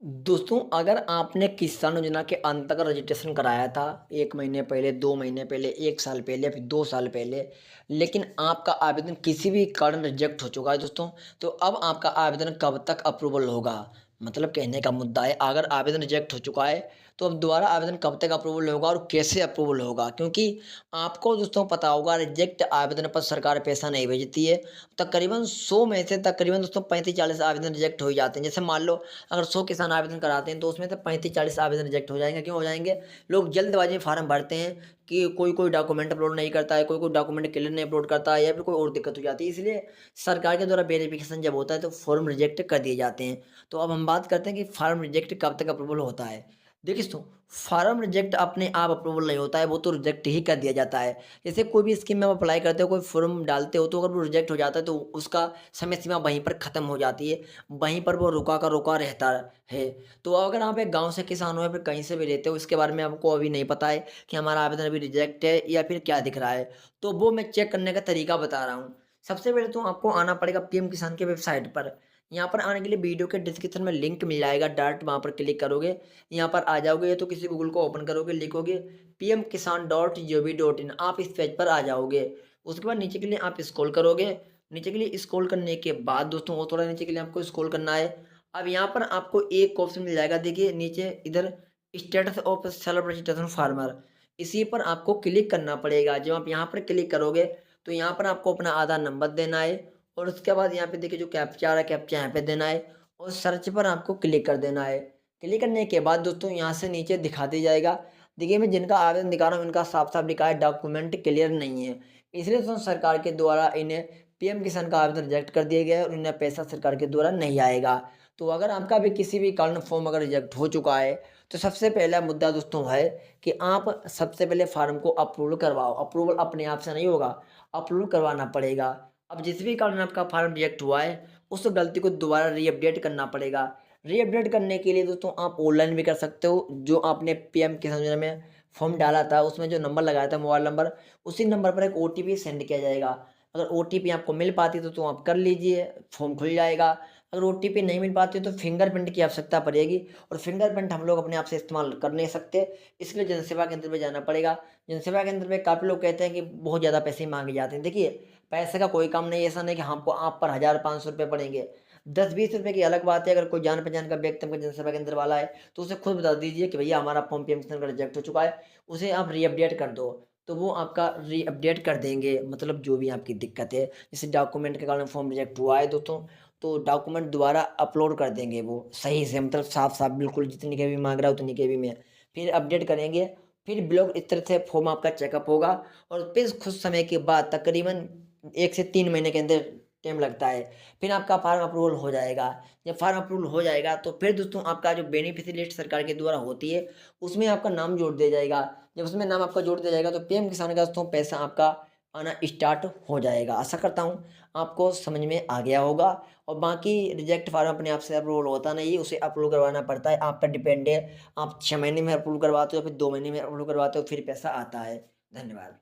दोस्तों, अगर आपने किसान योजना के अंतर्गत रजिस्ट्रेशन कराया था 1 महीने पहले, 2 महीने पहले, 1 साल पहले या फिर 2 साल पहले, लेकिन आपका आवेदन किसी भी कारण रिजेक्ट हो चुका है दोस्तों, तो अब आपका आवेदन कब तक अप्रूवल होगा? मतलब कहने का मुद्दा है, अगर आवेदन रिजेक्ट हो चुका है, तो अब दोबारा आवेदन कब तक अप्रूवल होगा और कैसे अप्रूवल होगा? क्योंकि आपको दोस्तों पता होगा रिजेक्ट आवेदन पर सरकार पैसा नहीं भेजती है। तकरीबन 100 में से तकरीबन दोस्तों 35-40 आवेदन रिजेक्ट हो ही जाते हैं। जैसे मान लो अगर 100 किसान आवेदन कराते हैं तो उसमें से 35-40 आवेदन रिजेक्ट हो जाएँगे। क्यों हो जाएँगे? लोग जल्दबाज़ी में फ़ॉर्म भरते हैं कि कोई-कोई डॉक्यूमेंट अपलोड नहीं करता है, कोई-कोई डॉक्यूमेंट क्लियर नहीं अपलोड करता है या फिर कोई और दिक्कत हो जाती है। इसलिए सरकार के द्वारा वेरिफ़िकेशन जब होता है तो फ़ॉर्म रिजेक्ट कर दिए जाते हैं। तो अब हम बात करते हैं कि फ़ॉर्म रिजेक्ट कब तक अप्रूवल होता है। देखिए दोस्तों, फ़ॉर्म रिजेक्ट अपने आप अप्रूवल नहीं होता है, वो तो रिजेक्ट ही कर दिया जाता है। जैसे कोई भी स्कीम में आप अप्लाई करते हो, कोई फ़ॉर्म डालते हो तो अगर वो रिजेक्ट हो जाता है तो उसका समय सीमा वहीं पर ख़त्म हो जाती है। वहीं पर वो रुका का रुका रहता है। तो अगर आप एक गाँव से किसान हो या फिर कहीं से भी रहते हो, इसके बारे में आपको अभी नहीं पता है कि हमारा आवेदन अभी रिजेक्ट है या फिर क्या दिख रहा है, तो वो मैं चेक करने का तरीका बता रहा हूँ। सबसे पहले तो आपको आना पड़ेगा पीएम किसान की वेबसाइट पर। यहाँ पर आने के लिए वीडियो के डिस्क्रिप्शन में लिंक मिल जाएगा, डायरेक्ट वहाँ पर क्लिक करोगे, यहाँ पर आ जाओगे तो किसी गूगल को ओपन करोगे, लिखोगे pmkisan.gov.in, आप इस पेज पर आ जाओगे। उसके बाद नीचे के लिए आप स्क्रॉल करोगे, नीचे के लिए स्क्रॉल करने के बाद दोस्तों और थोड़ा नीचे के लिए आपको स्क्रॉल करना है। अब यहाँ पर आपको एक ऑप्शन मिल जाएगा, देखिए नीचे इधर status of self registration farmer, इसी पर आपको क्लिक करना पड़ेगा। जब आप यहाँ पर क्लिक करोगे तो यहाँ पर आपको अपना आधार नंबर देना है और उसके बाद यहाँ पे देखिए जो कैप्चा आ रहा है, कैप्चा यहाँ पे देना है और सर्च पर आपको क्लिक कर देना है। क्लिक करने के बाद दोस्तों यहाँ से नीचे दिखा दी जाएगा। देखिए मैं जिनका आवेदन दिखा रहा हूँ इनका साफ-साफ लिखा है डॉक्यूमेंट क्लियर नहीं है। इसलिए दोस्तों सरकार के द्वारा इन्हें पीएम किसान का आवेदन रिजेक्ट कर दिया गया है और इन्हें पैसा सरकार के द्वारा नहीं आएगा। तो अगर आपका भी किसी भी कारण फॉर्म अगर रिजेक्ट हो चुका है, तो सबसे पहला मुद्दा दोस्तों है कि आप सबसे पहले फॉर्म को अप्रूवल करवाओ। अप्रूवल अपने आप से नहीं होगा, अप्रूवल करवाना पड़ेगा। अब जिस भी कारण आपका फॉर्म रिजेक्ट हुआ है, उस गलती को दोबारा रीअपडेट करना पड़ेगा। रीअपडेट करने के लिए दोस्तों आप ऑनलाइन भी कर सकते हो। जो आपने पीएम किसान योजना में फॉर्म डाला था, उसमें जो नंबर लगाया था मोबाइल नंबर, उसी नंबर पर एक ओटीपी सेंड किया जाएगा। अगर ओटीपी आपको मिल पाती तो आप कर लीजिए, फॉर्म खुल जाएगा। अगर ओटीपी नहीं मिल पाती तो फिंगरप्रिंट की आवश्यकता पड़ेगी और फिंगरप्रिंट हम लोग अपने आप से इस्तेमाल कर नहीं सकते। इसके लिए जनसेवा केंद्र पे जाना पड़ेगा। जनसेवा केंद्र पे काफ़ी लोग कहते हैं कि बहुत ज़्यादा पैसे माँगे जाते हैं। देखिए, पैसे का कोई काम नहीं है, ऐसा नहीं कि हमको आप पर 1000-500 रुपए पड़ेंगे। 10-20 रुपए की अलग बात है, अगर कोई जान-पहचान का व्यक्ति आपका जनसेवा केंद्र वाला है, तो उसे खुद बता दीजिए कि भैया हमारा फॉर्म पीएम किसान का रिजेक्ट हो चुका है, उसे आप रीअपडेट कर दो। तो वो आपका रीअपडेट कर देंगे, मतलब जो भी आपकी दिक्कत है, जैसे डॉक्यूमेंट के कारण फॉर्म रिजेक्ट हुआ है दोस्तों, तो डॉक्यूमेंट दोबारा अपलोड कर देंगे वो सही से, मतलब साफ-साफ बिल्कुल जितनी केबी माँग रहा है उतनी केबी में। फिर अपडेट करेंगे, फिर ब्लॉक इस तरह से फॉर्म आपका चेकअप होगा और फिर कुछ समय के बाद तकरीबन 1 से 3 महीने के अंदर टाइम लगता है। फिर आपका फार्म अप्रूवल हो जाएगा। जब फार्म अप्रूवल हो जाएगा तो फिर दोस्तों आपका जो बेनिफिशियरी लिस्ट सरकार के द्वारा होती है, उसमें आपका नाम जोड़ दिया जाएगा। जब उसमें नाम आपका जोड़ दिया जाएगा तो पीएम किसान का दोस्तों पैसा आपका आना स्टार्ट हो जाएगा। आशा करता हूँ आपको समझ में आ गया होगा और बाकी रिजेक्ट फार्म अपने आप से अप्रूवल होता नहीं है, उसे अप्रूव करवाना पड़ता है, आप पर डिपेंड है। आप 6 महीने में अप्रूव करवाते हो, फिर 2 महीने में अप्रूव करवाते हो, फिर पैसा आता है। धन्यवाद।